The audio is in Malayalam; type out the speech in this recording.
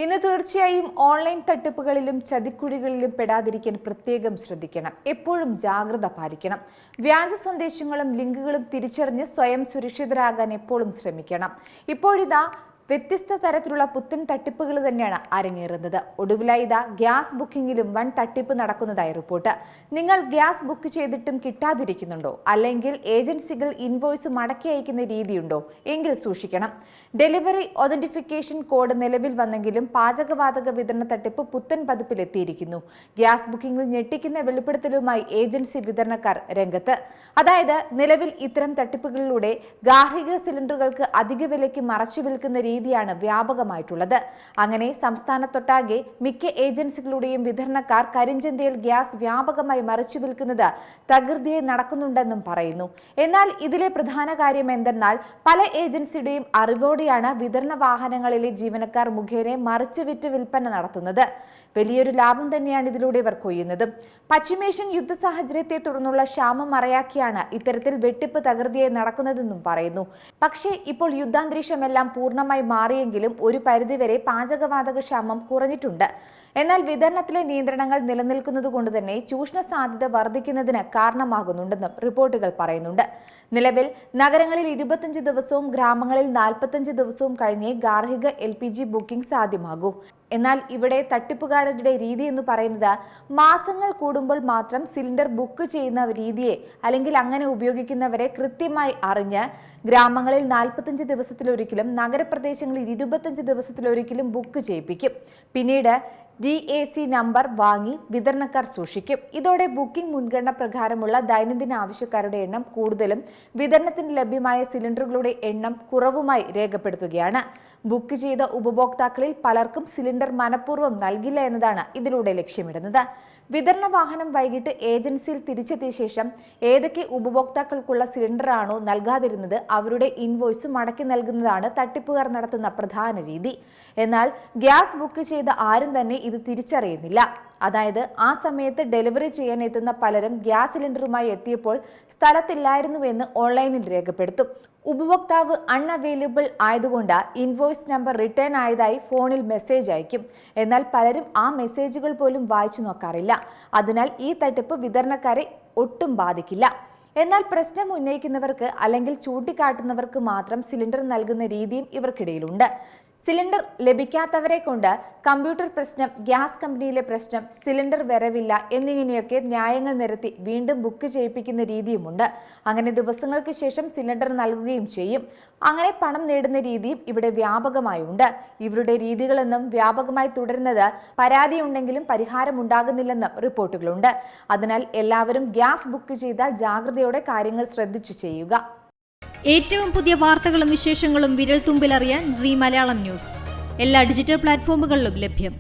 ഇന്ന് തീർച്ചയായും ഓൺലൈൻ തട്ടിപ്പുകളിലും ചതിക്കുഴികളിലും പെടാതിരിക്കാൻ പ്രത്യേകം ശ്രദ്ധിക്കണം. എപ്പോഴും ജാഗ്രത പാലിക്കണം. വ്യാജ സന്ദേശങ്ങളും ലിങ്കുകളും തിരിച്ചറിഞ്ഞ് സ്വയം സുരക്ഷിതരാകാൻ എപ്പോഴും ശ്രമിക്കണം. ഇപ്പോഴിതാ വ്യത്യസ്ത തരത്തിലുള്ള പുത്തൻ തട്ടിപ്പുകൾ തന്നെയാണ് അരങ്ങേറുന്നത്. ഒടുവിലായി ഗ്യാസ് ബുക്കിംഗിലും വൻ തട്ടിപ്പ് നടക്കുന്നതായി റിപ്പോർട്ട്. നിങ്ങൾ ഗ്യാസ് ബുക്ക് ചെയ്തിട്ടും കിട്ടാതിരിക്കുന്നുണ്ടോ? അല്ലെങ്കിൽ ഏജൻസികൾ ഇൻവോയ്സ് മടക്കി അയക്കുന്ന രീതിയുണ്ടോ? എങ്കിൽ സൂക്ഷിക്കണം. ഡെലിവറി ഒതന്റിഫിക്കേഷൻ കോഡ് നിലവിൽ വന്നെങ്കിലും പാചകവാതക വിതരണ തട്ടിപ്പ് പുത്തൻ പതിപ്പിലെത്തിയിരിക്കുന്നു. ഗ്യാസ് ബുക്കിംഗിൽ ഞെട്ടിക്കുന്ന വെളിപ്പെടുത്തലുമായി ഏജൻസി വിതരണക്കാർ രംഗത്ത്. അതായത് നിലവിൽ ഇത്തരം തട്ടിപ്പുകളിലൂടെ ഗാർഹിക സിലിണ്ടറുകൾക്ക് അധിക വിലയ്ക്ക് മറച്ചു വിൽക്കുന്ന രീതിയാണ് വ്യാപകമായിട്ടുള്ളത്. അങ്ങനെ സംസ്ഥാനത്തൊട്ടാകെ മിക്ക ഏജൻസികളുടെയും വിതരണക്കാർ കരിഞ്ചന്തയിൽ ഗ്യാസ് വ്യാപകമായി മറിച്ചു വിൽക്കുന്നത് തകൃതിയായി നടക്കുന്നുണ്ടെന്നും പറയുന്നു. എന്നാൽ ഇതിലെ പ്രധാന കാര്യം എന്തെന്നാൽ പല ഏജൻസിയുടെയും അറിവോടെയാണ് വിതരണ വാഹനങ്ങളിലെ ജീവനക്കാർ മുഖേന മറിച്ചു വിറ്റ് വിൽപ്പന നടത്തുന്നത്. വലിയൊരു ലാഭം തന്നെയാണ് ഇതിലൂടെ ഇവർ കൊയ്യുന്നത്. പശ്ചിമേഷ്യൻ യുദ്ധ സാഹചര്യത്തെ തുടർന്നുള്ള ക്ഷാമം മറയാക്കിയാണ് ഇത്തരത്തിൽ വെട്ടിപ്പ് തകൃതിയായി നടക്കുന്നതെന്നും പറയുന്നു. പക്ഷേ ഇപ്പോൾ യുദ്ധാന്തരീക്ഷമെല്ലാം പൂർണ്ണമായി മാറിയെങ്കിലും ഒരു പരിധിവരെ പാചകവാതക ക്ഷാമം കുറഞ്ഞിട്ടുണ്ട്. എന്നാൽ വിതരണത്തിലെ നിയന്ത്രണങ്ങൾ നിലനിൽക്കുന്നതുകൊണ്ട് തന്നെ ചൂഷണ സാധ്യത വർദ്ധിക്കുന്നതിന് കാരണമാകുന്നുണ്ടെന്നും റിപ്പോർട്ടുകൾ പറയുന്നുണ്ട്. നിലവിൽ നഗരങ്ങളിൽ 25 ദിവസവും ഗ്രാമങ്ങളിൽ 45 ദിവസവും കഴിഞ്ഞേ ഗാർഹിക LPG ബുക്കിംഗ് സാധ്യമാകൂ. എന്നാൽ ഇവിടെ തട്ടിപ്പുകാരുടെ രീതി എന്ന് പറയുന്നത് മാസങ്ങൾ കൂടുമ്പോൾ മാത്രം സിലിണ്ടർ ബുക്ക് ചെയ്യുന്ന രീതിയെ അല്ലെങ്കിൽ അങ്ങനെ ഉപയോഗിക്കുന്നവരെ കൃത്യമായി അറിഞ്ഞ് ഗ്രാമങ്ങളിൽ 45 ദിവസത്തിലൊരിക്കലും നഗരപ്രദേശങ്ങളിൽ 25 ദിവസത്തിലൊരിക്കലും ബുക്ക് ചെയ്യിപ്പിക്കും. പിന്നീട് DAC നമ്പർ വാങ്ങി വിതരണക്കാർ സൂക്ഷിക്കും. ഇതോടെ ബുക്കിംഗ് മുൻഗണന പ്രകാരമുള്ള ദൈനംദിന ആവശ്യക്കാരുടെ എണ്ണം കൂടുതലും വിതരണത്തിന് ലഭ്യമായ സിലിണ്ടറുകളുടെ എണ്ണം കുറവുമായി രേഖപ്പെടുത്തുകയാണ്. ബുക്ക് ചെയ്ത ഉപഭോക്താക്കളിൽ പലർക്കും സിലിണ്ടർ മനഃപൂർവ്വം നൽകില്ല എന്നതാണ് ഇതിലൂടെ ലക്ഷ്യമിടുന്നത്. വിതരണ വാഹനം വൈകിട്ട് ഏജൻസിയിൽ തിരിച്ചെത്തിയ ശേഷം ഏതൊക്കെ ഉപഭോക്താക്കൾക്കുള്ള സിലിണ്ടറാണോ നൽകാതിരുന്നത് അവരുടെ ഇൻവോയ്സ് മടക്കി നൽകുന്നതാണ് തട്ടിപ്പുകാർ നടത്തുന്ന പ്രധാന രീതി. എന്നാൽ ഗ്യാസ് ബുക്ക് ചെയ്ത ആരും തന്നെ ഇത് തിരിച്ചറിയുന്നില്ല. അതായത് ആ സമയത്ത് ഡെലിവറി ചെയ്യാൻ എത്തുന്ന പലരും ഗ്യാസ് സിലിണ്ടറുമായി എത്തിയപ്പോൾ സ്ഥലത്തില്ലായിരുന്നുവെന്ന് ഓൺലൈനിൽ രേഖപ്പെടുത്തും. ഉപഭോക്താവ് അൺഅവൈലബിൾ ആയതുകൊണ്ട് ഇൻവോയ്സ് നമ്പർ റിട്ടേൺ ആയതായി ഫോണിൽ മെസ്സേജ് അയക്കും. എന്നാൽ പലരും ആ മെസ്സേജുകൾ പോലും വായിച്ചു നോക്കാറില്ല. അതിനാൽ ഈ തട്ടിപ്പ് വിതരണക്കാരെ ഒട്ടും ബാധിക്കില്ല. എന്നാൽ പ്രശ്നം ഉന്നയിക്കുന്നവർക്ക് അല്ലെങ്കിൽ ചൂണ്ടിക്കാട്ടുന്നവർക്ക് മാത്രം സിലിണ്ടർ നൽകുന്ന രീതിയും ഇവർക്കിടയിലുണ്ട്. സിലിണ്ടർ ലഭിക്കാത്തവരെ കൊണ്ട് കമ്പ്യൂട്ടർ പ്രശ്നം, ഗ്യാസ് കമ്പനിയിലെ പ്രശ്നം, സിലിണ്ടർ വരവില്ല എന്നിങ്ങനെയൊക്കെ ന്യായങ്ങൾ നിരത്തി വീണ്ടും ബുക്ക് ചെയ്യിപ്പിക്കുന്ന രീതിയുമുണ്ട്. അങ്ങനെ ദിവസങ്ങൾക്ക് ശേഷം സിലിണ്ടർ നൽകുകയും ചെയ്യും. അങ്ങനെ പണം നേടുന്ന രീതിയും ഇവിടെ വ്യാപകമായുണ്ട്. ഇവരുടെ രീതികളെന്നും വ്യാപകമായി തുടരുന്നത് പരാതിയുണ്ടെങ്കിലും പരിഹാരമുണ്ടാകുന്നില്ലെന്നും റിപ്പോർട്ടുകളുണ്ട്. അതിനാൽ എല്ലാവരും ഗ്യാസ് ബുക്ക് ചെയ്താൽ ജാഗ്രതയോടെ കാര്യങ്ങൾ ശ്രദ്ധിച്ചു ചെയ്യുക. ഏറ്റവും പുതിയ വാർത്തകളും വിശേഷങ്ങളും വിരൽ തുമ്പിലറിയാൻ Zee മലയാളം ന്യൂസ് എല്ലാ ഡിജിറ്റൽ പ്ലാറ്റ്ഫോമുകളിലും ലഭ്യം.